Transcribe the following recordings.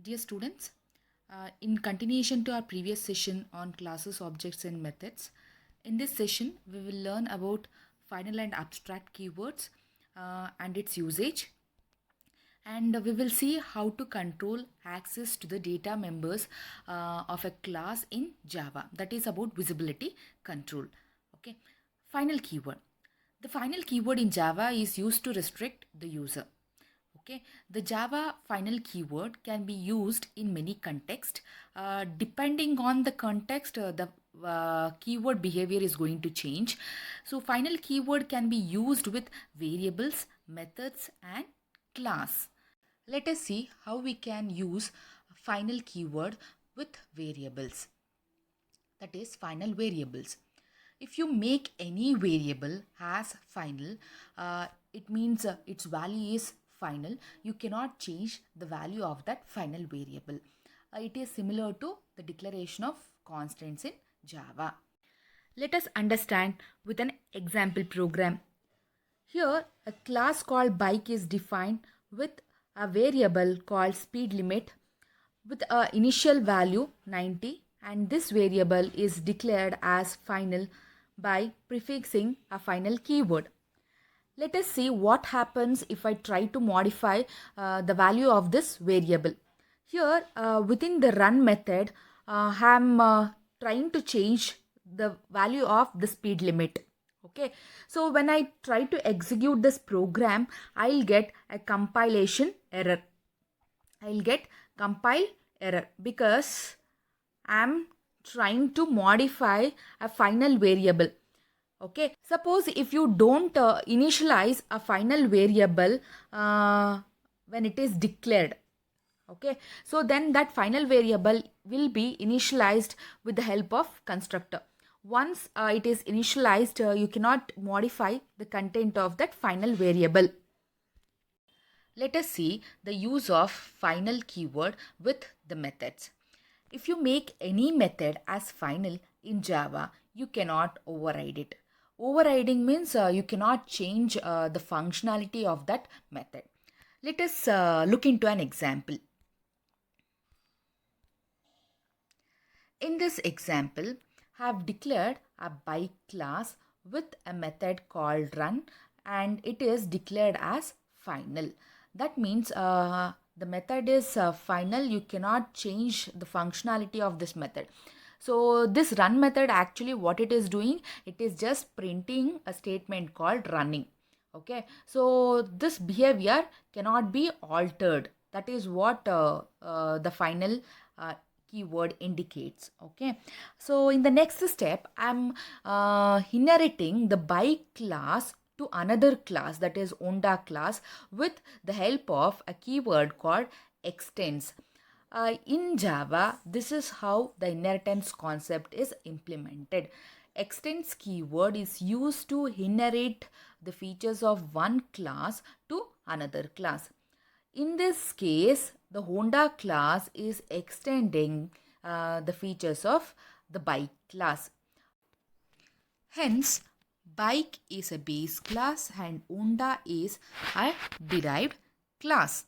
Dear students, in continuation to our previous session on classes, objects and methods, in this session we will learn about final and abstract keywords and its usage, and we will see how to control access to the data members of a class in Java. That is about visibility control. Okay, final keyword. The final keyword in Java is used to restrict the user. Okay, the Java final keyword can be used in many contexts. Depending on the context, the keyword behavior is going to change. So final keyword can be used with variables, methods and class. Let us see how we can use final keyword with variables. That is final variables. If you make any variable as final, it means its value is final. You cannot change the value of that final variable. It is similar to the declaration of constants in Java. Let us understand with an example program. Here, a class called bike is defined with a variable called speed limit with an initial value 90, and this variable is declared as final by prefixing a final keyword. Let us see what happens if I try to modify the value of this variable. Here within the run method, I am trying to change the value of the speed limit. Okay, so when I try to execute this program, I'll get a compilation error. I'll get compile error because I'm trying to modify a final variable. Okay, suppose if you don't initialize a final variable when it is declared. Okay, so then that final variable will be initialized with the help of constructor. Once it is initialized, you cannot modify the content of that final variable. Let us see the use of final keyword with the methods. If you make any method as final in Java, you cannot override it. Overriding means you cannot change the functionality of that method. Let us look into an example. In this example, I have declared a bike class with a method called run, and it is declared as final. That means the method is final. You cannot change the functionality of this method. So this run method, actually what it is doing, it is just printing a statement called running. Okay, so this behavior cannot be altered. That is what the final keyword indicates. Okay, so in the next step, I'm inheriting the bike class to another class, that is Honda class, with the help of a keyword called extends. In Java, this is how the inheritance concept is implemented. Extends keyword is used to inherit the features of one class to another class. In this case, the Honda class is extending the features of the bike class. Hence, bike is a base class and Honda is a derived class.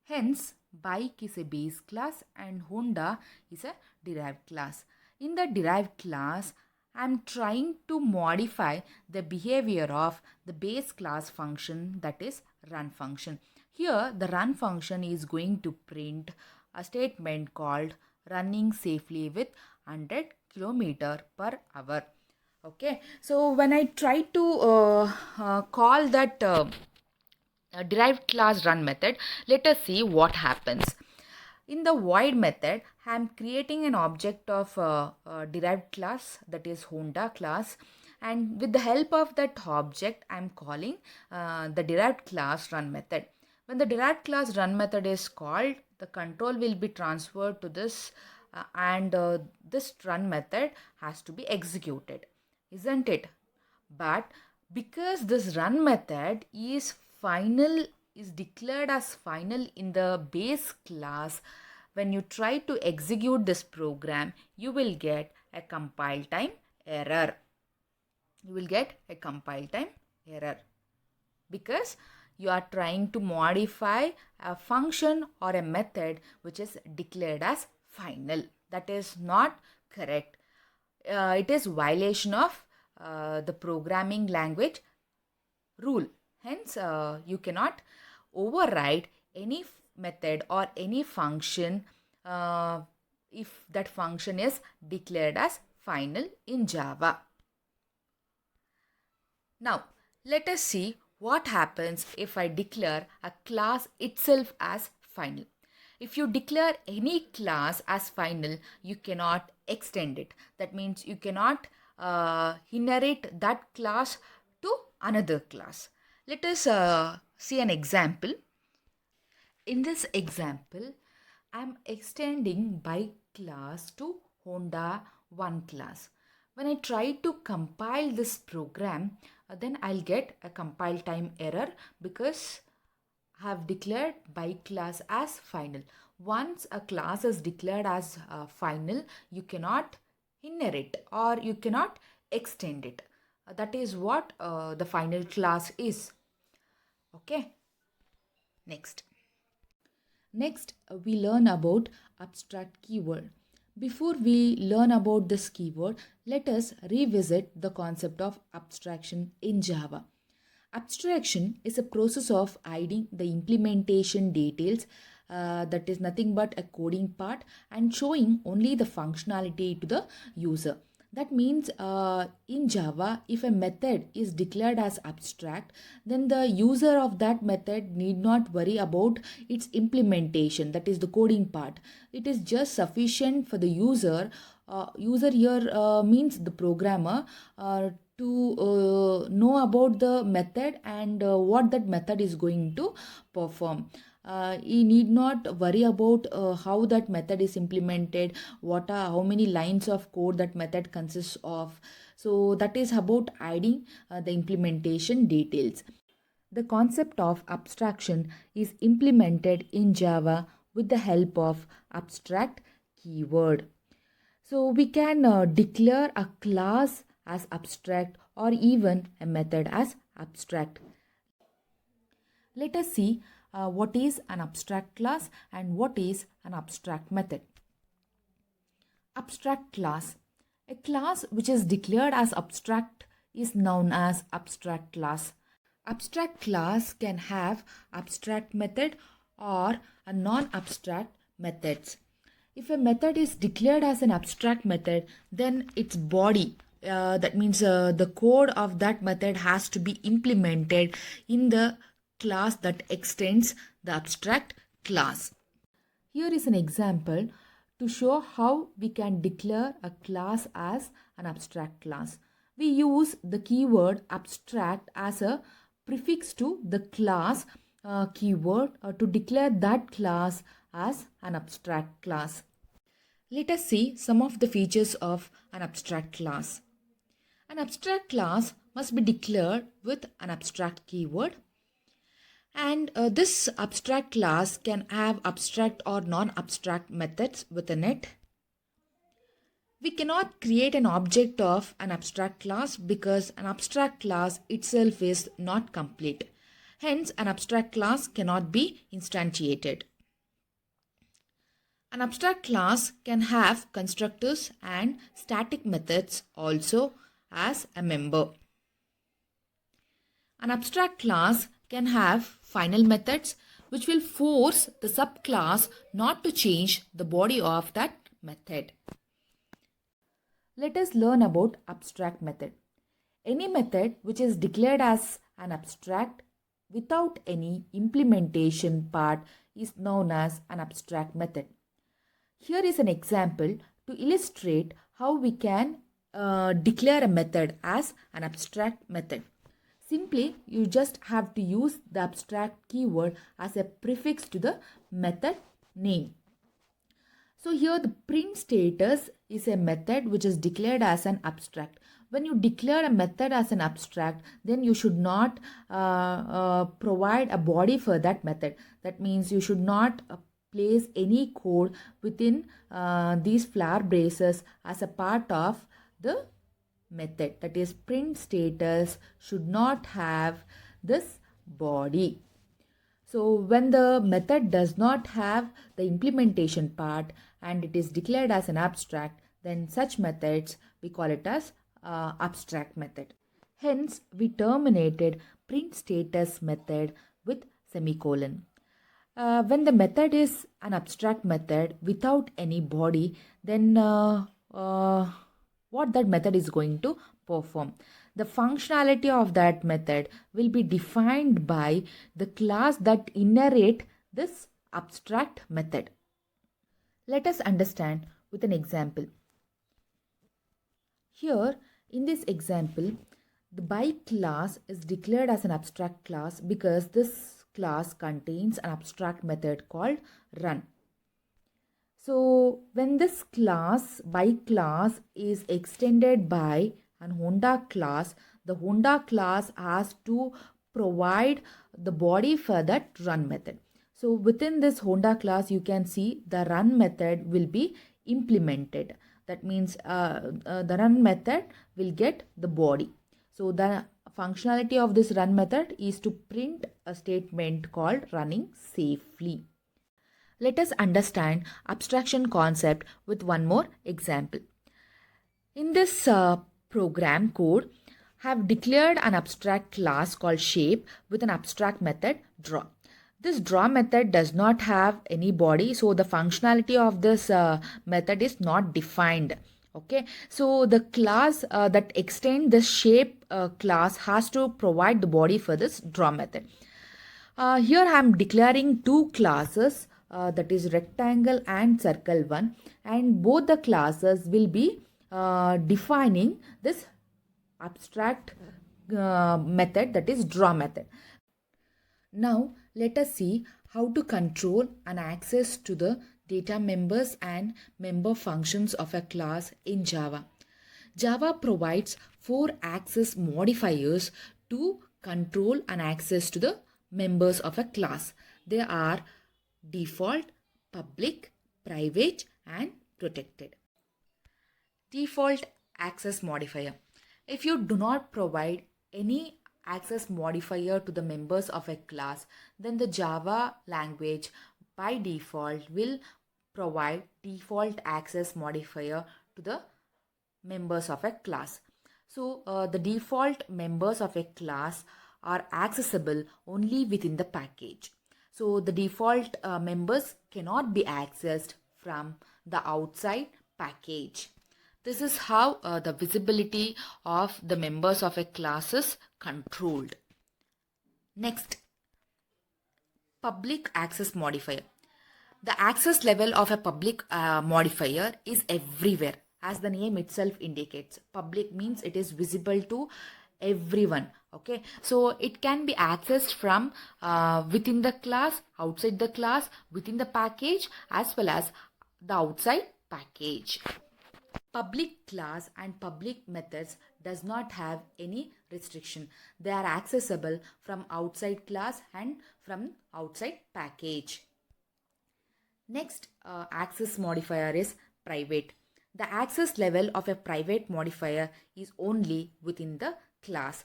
Hence, bike is a base class and Honda is a derived class. In the derived class, I am trying to modify the behavior of the base class function, that is run function. Here, the run function is going to print a statement called running safely with 100 km per hour. Okay, so when I try to call that derived class run method, let us see what happens. In the void method, I am creating an object of derived class, that is Honda class, and with the help of that object, I am calling the derived class run method. When the derived class run method is called, the control will be transferred to this and this run method has to be executed, isn't it? But because this run method is final, is declared as final in the base class, when you try to execute this program, you will get a compile time error. you will get a compile time error because you are trying to modify a function or a method which is declared as final. That is not correct. It is violation of the programming language rule. Hence, you cannot override any method or any function if that function is declared as final in Java. Now, let us see what happens if I declare a class itself as final. If you declare any class as final, you cannot extend it. That means you cannot inherit that class to another class. Let us see an example. In this example, I am extending bike class to Honda 1 class. When I try to compile this program, then I'll get a compile time error because I have declared bike class as final. Once a class is declared as final, you cannot inherit or you cannot extend it. That is what the final class is. Okay. Next, we learn about abstract keyword. Before we learn about this keyword, let us revisit the concept of abstraction in Java. Abstraction is a process of hiding the implementation details, that is nothing but a coding part, and showing only the functionality to the user. That means in Java, if a method is declared as abstract, then the user of that method need not worry about its implementation, that is the coding part. It is just sufficient for the user. User here means the programmer to know about the method and what that method is going to perform. He need not worry about how that method is implemented, how many lines of code that method consists of. So that is about hiding the implementation details. The concept of abstraction is implemented in Java with the help of abstract keyword. So we can declare a class as abstract or even a method as abstract. Let us see what is an abstract class and what is an abstract method. Abstract class. A class which is declared as abstract is known as abstract class. Abstract class can have abstract method or a non-abstract methods. If a method is declared as an abstract method, then its body, that means the code of that method has to be implemented in the class that extends the abstract class. Here is an example to show how we can declare a class as an abstract class. We use the keyword abstract as a prefix to the class keyword to declare that class as an abstract class. Let us see some of the features of an abstract class. An abstract class must be declared with an abstract keyword, and this abstract class can have abstract or non-abstract methods within it. We cannot create an object of an abstract class because an abstract class itself is not complete. Hence, an abstract class cannot be instantiated. An abstract class can have constructors and static methods also as a member. An abstract class can have final methods which will force the subclass not to change the body of that method. Let us learn about abstract method. Any method which is declared as an abstract without any implementation part is known as an abstract method. Here is an example to illustrate how we can declare a method as an abstract method. Simply, you just have to use the abstract keyword as a prefix to the method name. So here the print status is a method which is declared as an abstract. When you declare a method as an abstract, then you should not provide a body for that method. That means you should not place any code within these flower braces as a part of the method, that is print status, should not have this body. So when the method does not have the implementation part and it is declared as an abstract, then such methods we call it as abstract method. Hence, we terminated print status method with semicolon. When the method is an abstract method without any body, then what that method is going to perform. The functionality of that method will be defined by the class that inherit this abstract method. Let us understand with an example. Here, in this example, the by class is declared as an abstract class because this class contains an abstract method called run. So when this class by class is extended by an Honda class, the Honda class has to provide the body for that run method. So within this Honda class, you can see the run method will be implemented. That means the run method will get the body. So the functionality of this run method is to print a statement called running safely. Let us understand abstraction concept with one more example. In this program code, have declared an abstract class called shape with an abstract method draw. This draw method does not have any body, so the functionality of this method is not defined. Okay, so the class that extend this shape class has to provide the body for this draw method. Here I am declaring two classes, that is rectangle and circle one, and both the classes will be defining this abstract method, that is draw method. Now let us see how to control and access to the data members and member functions of a class in Java. Java provides 4 access modifiers to control and access to the members of a class. They are default, public, private and protected. Default access modifier. If you do not provide any access modifier to the members of a class, then the Java language by default will provide default access modifier to the members of a class. So the default members of a class are accessible only within the package. So the default members cannot be accessed from the outside package. This is how the visibility of the members of a class is controlled. Next, public access modifier. The access level of a public modifier is everywhere. As the name itself indicates, public means it is visible to everyone. Okay, so it can be accessed from within the class, outside the class, within the package, as well as the outside package. Public class and public methods does not have any restriction. They are accessible from outside class and from outside package. Next access modifier is private. The access level of a private modifier is only within the class.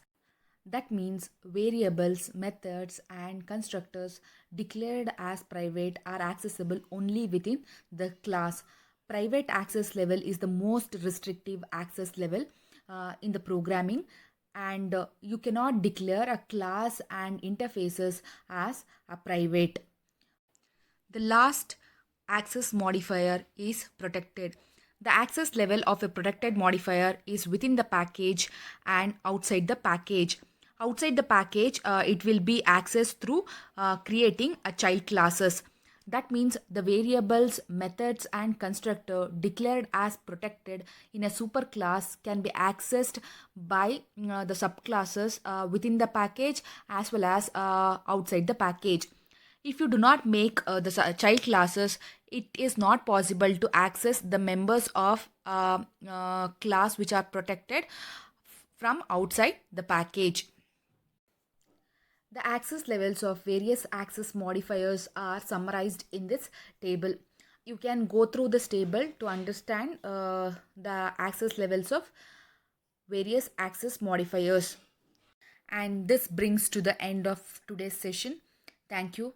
That means variables, methods and constructors declared as private are accessible only within the class. Private access level is the most restrictive access level in the programming, and you cannot declare a class and interfaces as a private. The last access modifier is protected. The access level of a protected modifier is within the package and outside the package. Outside the package, it will be accessed through creating a child classes. That means the variables, methods and constructor declared as protected in a superclass can be accessed by the subclasses within the package as well as outside the package. If you do not make the child classes, it is not possible to access the members of class which are protected from outside the package. The access levels of various access modifiers are summarized in this table. You can go through this table to understand the access levels of various access modifiers. And this brings to the end of today's session. Thank you